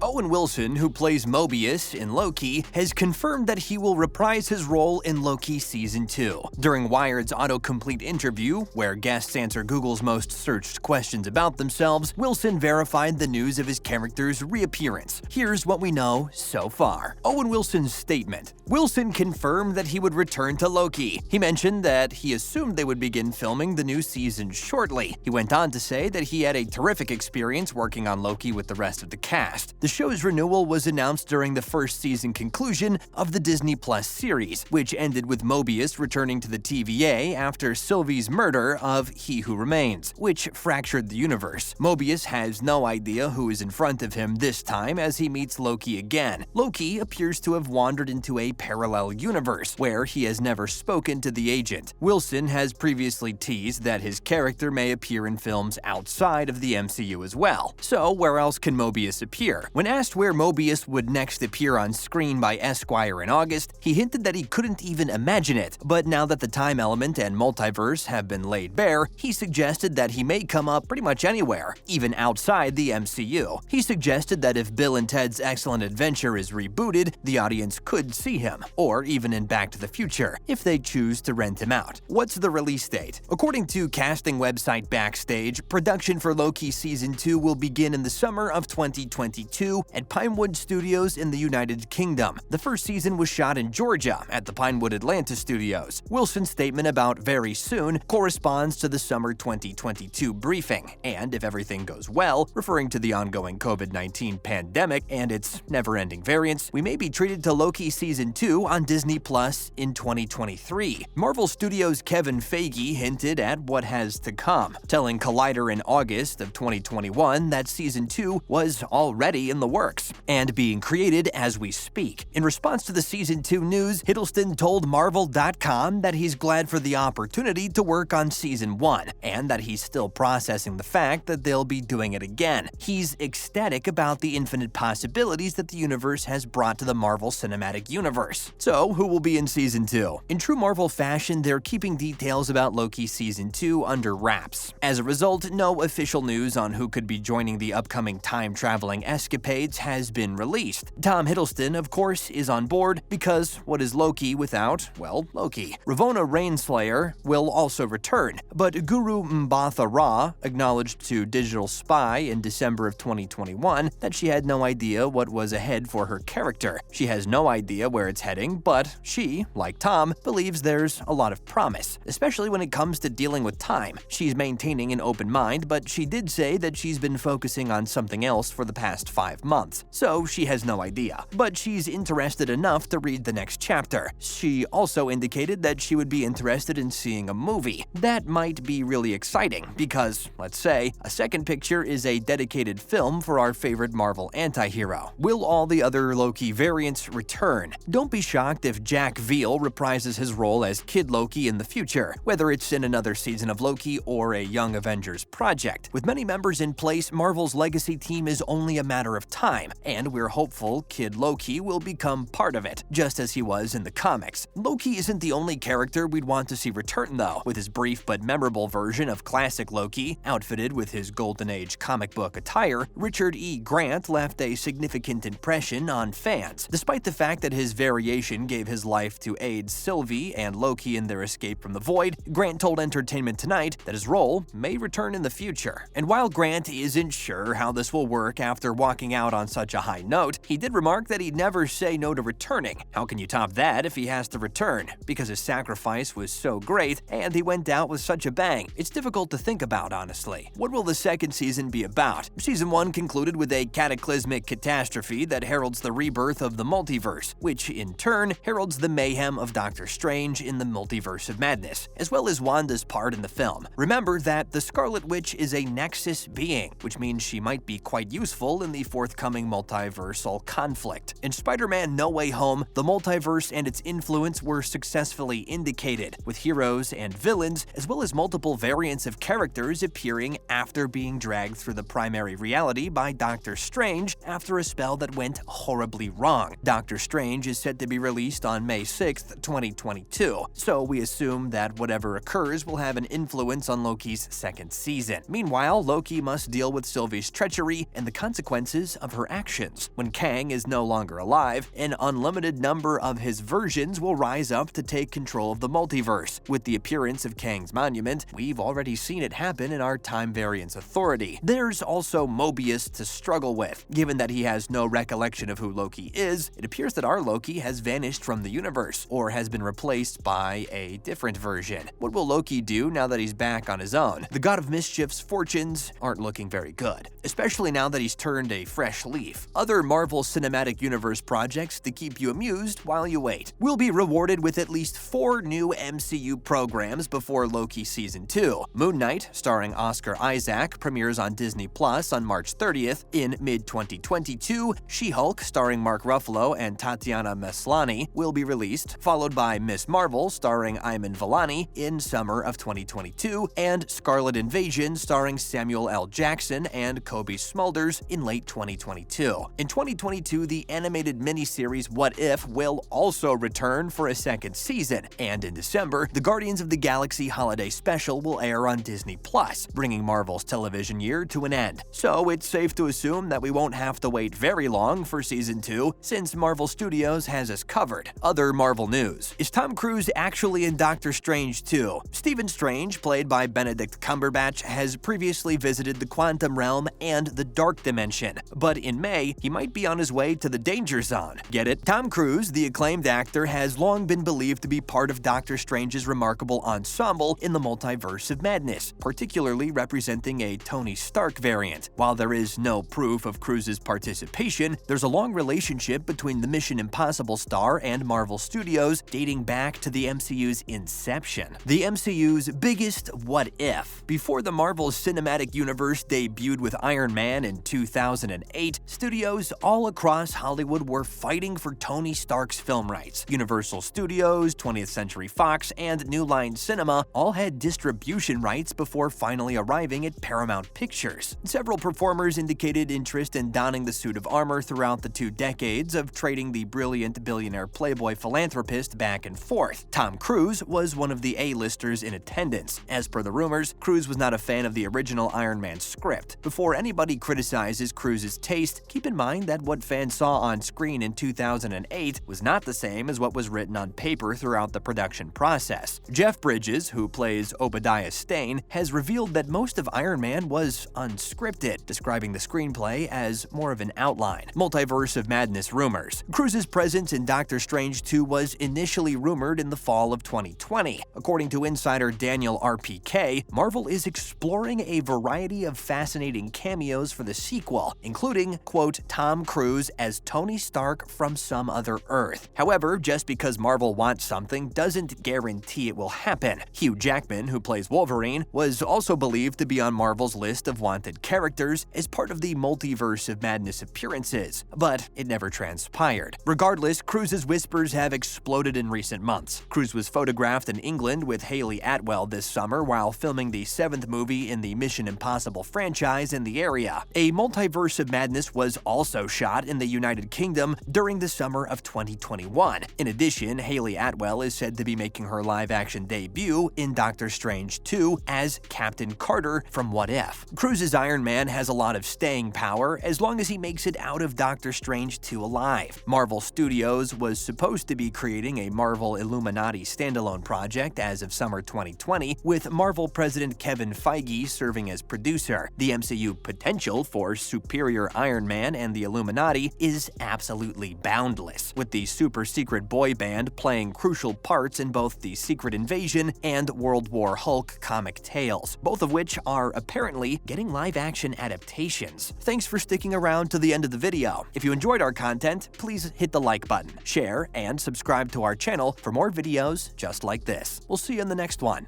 Owen Wilson, who plays Mobius in Loki, has confirmed that he will reprise his role in Loki Season 2. During Wired's autocomplete interview, where guests answer Google's most searched questions about themselves, Wilson verified the news of his character's reappearance. Here's what we know so far. Owen Wilson's statement. Wilson confirmed that he would return to Loki. He mentioned that he assumed they would begin filming the new season shortly. He went on to say that he had a terrific experience working on Loki with the rest of the cast. The show's renewal was announced during the first season conclusion of the Disney Plus series, which ended with Mobius returning to the TVA after Sylvie's murder of He Who Remains, which fractured the universe. Mobius has no idea who is in front of him this time as he meets Loki again. Loki appears to have wandered into a parallel universe, where he has never spoken to the agent. Wilson has previously teased that his character may appear in films outside of the MCU as well. So where else can Mobius appear? When asked where Mobius would next appear on screen by Esquire in August, he hinted that he couldn't even imagine it. But now that the time element and multiverse have been laid bare, he suggested that he may come up pretty much anywhere, even outside the MCU. He suggested that if Bill and Ted's Excellent Adventure is rebooted, the audience could see him, or even in Back to the Future, if they choose to rent him out. What's the release date? According to casting website Backstage, production for Loki Season 2 will begin in the summer of 2022 at Pinewood Studios in the United Kingdom. The first season was shot in Georgia at the Pinewood Atlanta Studios. Wilson's statement about very soon corresponds to the summer 2022 briefing, and if everything goes well, referring to the ongoing COVID-19 pandemic and its never-ending variants, we may be treated to Loki Season 2 on Disney Plus in 2023. Marvel Studios' Kevin Feige hinted at what has to come, telling Collider in August of 2021 that Season 2 was already in the works and being created as we speak. In response to the Season 2 news, Hiddleston told Marvel.com that he's glad for the opportunity to work on Season 1 and that he's still processing the fact that they'll be doing it again. He's ecstatic about the infinite possibilities that the universe has brought to the Marvel Cinematic Universe. So, who will be in Season 2? In true Marvel fashion, they're keeping details about Loki Season 2 under wraps. As a result, no official news on who could be joining the upcoming time-traveling escapades has been released. Tom Hiddleston, of course, is on board because what is Loki without, well, Loki? Ravonna Rainslayer will also return, but Guru Mbatha Raw acknowledged to Digital Spy in December of 2021 that she had no idea what was ahead for her character. She has no idea where it's heading, but she, like Tom, believes there's a lot of promise, especially when it comes to dealing with time. She's maintaining an open mind, but she did say that she's been focusing on something else for the past 5 months, so she has no idea. But she's interested enough to read the next chapter. She also indicated that she would be interested in seeing a movie. That might be really exciting because, let's say, a second picture is a dedicated film for our favorite Marvel antihero. Will all the other Loki variants return? Don't be shocked if Jack Veal reprises his role as Kid Loki in the future, whether it's in another season of Loki or a Young Avengers project. With many members in place, Marvel's legacy team is only a matter of time, and we're hopeful Kid Loki will become part of it, just as he was in the comics. Loki isn't the only character we'd want to see return, though. With his brief but memorable version of classic Loki, outfitted with his Golden Age comic book attire, Richard E. Grant left a significant impression on fans. Despite the fact that his variation gave his life to aid Sylvie and Loki in their escape from the Void, Grant told Entertainment Tonight that his role may return in the future. And while Grant isn't sure how this will work after walking out on such a high note, he did remark that he'd never say no to returning. How can you top that if he has to return? Because his sacrifice was so great and he went out with such a bang. It's difficult to think about, honestly. What will the second season be about? Season 1 concluded with a cataclysmic catastrophe that heralds the rebirth of the multiverse, which in turn heralds the mayhem of Doctor Strange in the Multiverse of Madness, as well as Wanda's part in the film. Remember that the Scarlet Witch is a Nexus being, which means she might be quite useful in the forthcoming multiversal conflict. In Spider-Man No Way Home, the multiverse and its influence were successfully indicated, with heroes and villains, as well as multiple variants of characters appearing after being dragged through the primary reality by Doctor Strange after a spell that went horribly wrong. Doctor Strange is set to be released on May 6th, 2022, so we assume that whatever occurs will have an influence on Loki's second season. Meanwhile, Loki must deal with Sylvie's treachery and the consequences of her actions. dimensions. When Kang is no longer alive, an unlimited number of his versions will rise up to take control of the multiverse. With the appearance of Kang's monument, we've already seen it happen in our Time Variance Authority. There's also Mobius to struggle with. Given that he has no recollection of who Loki is, it appears that our Loki has vanished from the universe, or has been replaced by a different version. What will Loki do now that he's back on his own? The God of Mischief's fortunes aren't looking very good, especially now that he's turned a fresh leaf. Other Marvel Cinematic Universe projects to keep you amused while you wait. We'll be rewarded with at least 4 new MCU programs before Loki Season 2. Moon Knight, starring Oscar Isaac, premieres on Disney Plus on March 30th. In mid-2022, She-Hulk, starring Mark Ruffalo and Tatiana Maslany, will be released, followed by Miss Marvel, starring Iman Vellani, in summer of 2022, and Scarlet Invasion, starring Samuel L. Jackson and Kobe Smulders, in late 2022. In 2022, the animated miniseries What If will also return for a second season, and in December, the Guardians of the Galaxy Holiday Special will air on Disney Plus, bringing Marvel's television year to an end. So it's safe to assume that we won't have to wait very long for Season 2, since Marvel Studios has us covered. Other Marvel news: is Tom Cruise actually in Doctor Strange 2? Stephen Strange, played by Benedict Cumberbatch, has previously visited the Quantum Realm and the Dark Dimension, but in May, he might be on his way to the Danger Zone. Get it? Tom Cruise, the acclaimed actor, has long been believed to be part of Doctor Strange's remarkable ensemble in the Multiverse of Madness, particularly representing a Tony Stark variant. While there is no proof of Cruise's participation, there's a long relationship between the Mission Impossible star and Marvel Studios dating back to the MCU's inception. The MCU's biggest what if. Before the Marvel Cinematic Universe debuted with Iron Man in 2008, studios all across Hollywood were fighting for Tony Stark's film rights. Universal Studios, 20th Century Fox, and New Line Cinema all had distribution rights before finally arriving at Paramount Pictures. Several performers indicated interest in donning the suit of armor throughout the 2 decades of trading the brilliant billionaire playboy philanthropist back and forth. Tom Cruise was one of the A-listers in attendance. As per the rumors, Cruise was not a fan of the original Iron Man script. Before anybody criticizes Cruise's taste, keep in mind that what fans saw on screen in 2008 was not the same as what was written on paper throughout the production process. Jeff Bridges, who plays Obadiah Stane, has revealed that most of Iron Man was unscripted, describing the screenplay as more of an outline. Multiverse of Madness rumors. Cruise's presence in Doctor Strange 2 was initially rumored in the fall of 2020. According to insider Daniel RPK, Marvel is exploring a variety of fascinating cameos for the sequel, including, quote, Tom Cruise as Tony Stark from some other Earth. However, just because Marvel wants something doesn't guarantee it will happen. Hugh Jackman, who plays Wolverine, was also believed to be on Marvel's list of wanted characters as part of the Multiverse of Madness appearances, but it never transpired. Regardless, Cruise's whispers have exploded in recent months. Cruise was photographed in England with Hayley Atwell this summer while filming the 7th movie in the Mission Impossible franchise in the area. A Multiverse of Madness was also shot in the United Kingdom during the summer of 2021. In addition, Hayley Atwell is said to be making her live-action debut in Doctor Strange 2 as Captain Carter from What If. Cruise's Iron Man has a lot of staying power as long as he makes it out of Doctor Strange 2 alive. Marvel Studios was supposed to be creating a Marvel Illuminati standalone project as of summer 2020, with Marvel president Kevin Feige serving as producer. The MCU potential for Superior Iron Man and the Illuminati is absolutely boundless, with the super secret boy band playing crucial parts in both the Secret Invasion and World War Hulk comic tales, both of which are apparently getting live-action adaptations. Thanks for sticking around to the end of the video. If you enjoyed our content, please hit the like button, share, and subscribe to our channel for more videos just like this. We'll see you in the next one.